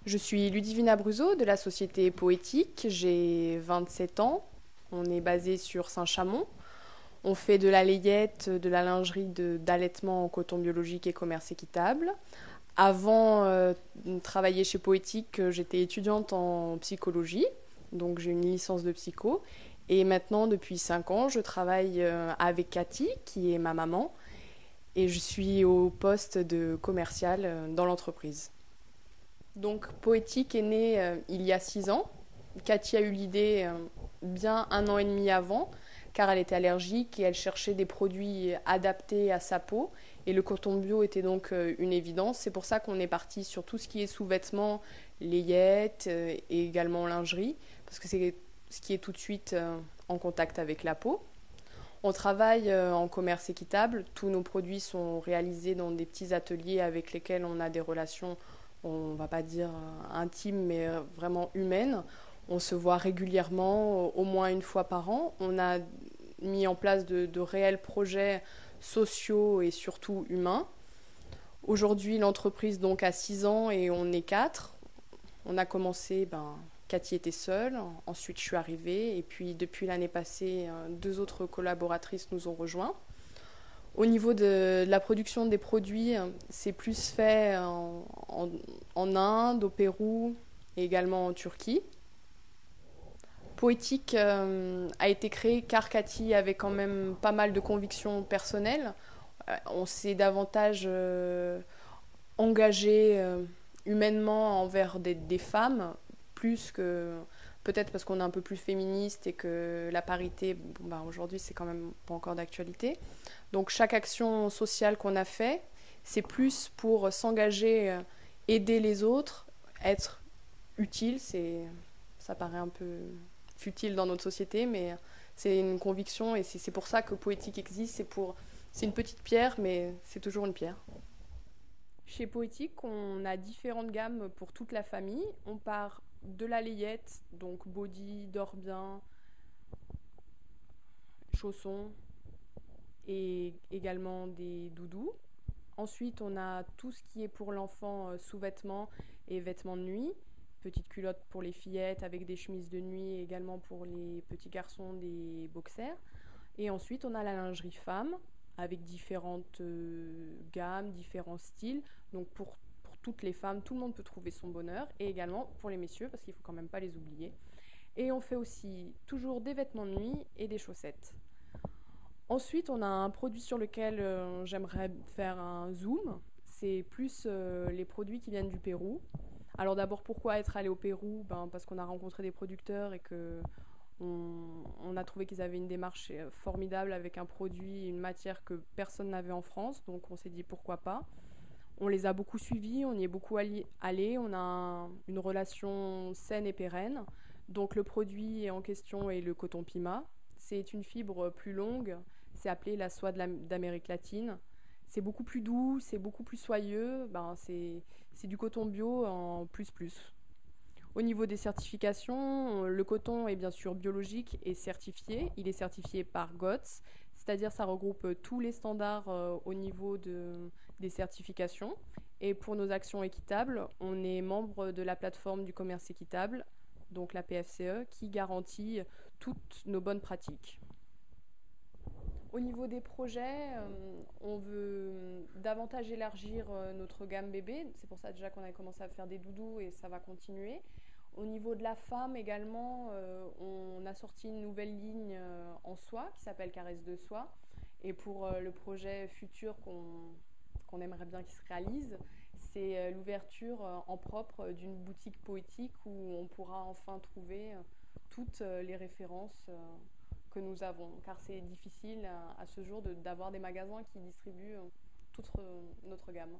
Je suis Ludivina Bruzo de la société Poétique, j'ai 27 ans, on est basé sur Saint-Chamond. On fait de la layette, de la lingerie d'allaitement en coton biologique et commerce équitable. Avant de travailler chez Poétique, j'étais étudiante en psychologie, donc j'ai une licence de psycho. Et maintenant, depuis 5 ans, je travaille avec Cathy, qui est ma maman, et je suis au poste de commercial dans l'entreprise. Donc Poétique est né il y a 6 ans. Cathy a eu l'idée bien 1 an et demi avant, car elle était allergique et elle cherchait des produits adaptés à sa peau. Et le coton bio était donc une évidence. C'est pour ça qu'on est parti sur tout ce qui est sous-vêtements, layettes et également lingerie, parce que c'est ce qui est tout de suite en contact avec la peau. On travaille en commerce équitable. Tous nos produits sont réalisés dans des petits ateliers avec lesquels on a des relations, on ne va pas dire intimes, mais vraiment humaines. On se voit régulièrement, au moins une fois par an. On a mis en place de réels projets sociaux et surtout humains. Aujourd'hui, l'entreprise donc a 6 ans et on est 4. On a commencé, Cathy était seule, ensuite je suis arrivée, et puis depuis l'année passée, 2 autres collaboratrices nous ont rejoints. Au niveau de la production des produits, c'est plus fait en Inde, au Pérou et également en Turquie. Poétique a été créé car Cathy avait quand même pas mal de convictions personnelles. On s'est davantage engagé humainement envers des femmes, plus que peut-être parce qu'on est un peu plus féministe et que la parité, aujourd'hui, c'est quand même pas encore d'actualité. Donc chaque action sociale qu'on a fait, c'est plus pour s'engager, aider les autres, être utile. Ça paraît un peu futile dans notre société, mais c'est une conviction et c'est pour ça que Poétique existe. C'est une petite pierre, mais c'est toujours une pierre. Chez Poétique, on a différentes gammes pour toute la famille. On part de la layette, donc body, dors bien, chaussons et également des doudous. Ensuite, on a tout ce qui est pour l'enfant, sous-vêtements et vêtements de nuit. Petites culottes pour les fillettes avec des chemises de nuit et également pour les petits garçons des boxers. Et ensuite, on a la lingerie femme avec différentes gammes, différents styles. Donc pour toutes les femmes, tout le monde peut trouver son bonheur. Et également pour les messieurs, parce qu'il ne faut quand même pas les oublier. Et on fait aussi toujours des vêtements de nuit et des chaussettes. Ensuite, on a un produit sur lequel j'aimerais faire un zoom. C'est plus les produits qui viennent du Pérou. Alors d'abord, pourquoi être allé au Pérou? Parce qu'on a rencontré des producteurs et que on a trouvé qu'ils avaient une démarche formidable avec un produit, une matière que personne n'avait en France. Donc on s'est dit pourquoi pas. On les a beaucoup suivis, on y est beaucoup allé. On a une relation saine et pérenne. Donc le produit en question est le coton pima. C'est une fibre plus longue, c'est appelé la soie d'Amérique latine. C'est beaucoup plus doux, c'est beaucoup plus soyeux, c'est du coton bio en plus plus. Au niveau des certifications, le coton est bien sûr biologique et certifié. Il est certifié par GOTS, c'est-à-dire ça regroupe tous les standards au niveau des certifications. Et pour nos actions équitables, on est membre de la plateforme du commerce équitable, donc la PFCE, qui garantit toutes nos bonnes pratiques. Au niveau des projets, on veut davantage élargir notre gamme bébé. C'est pour ça déjà qu'on a commencé à faire des doudous et ça va continuer. Au niveau de la femme également, on a sorti une nouvelle ligne en soie qui s'appelle Caresse de soie. Et pour le projet futur qu'on aimerait bien qu'il se réalise, c'est l'ouverture en propre d'une boutique poétique où on pourra enfin trouver toutes les références que nous avons, car c'est difficile à ce jour d'avoir des magasins qui distribuent toute notre gamme.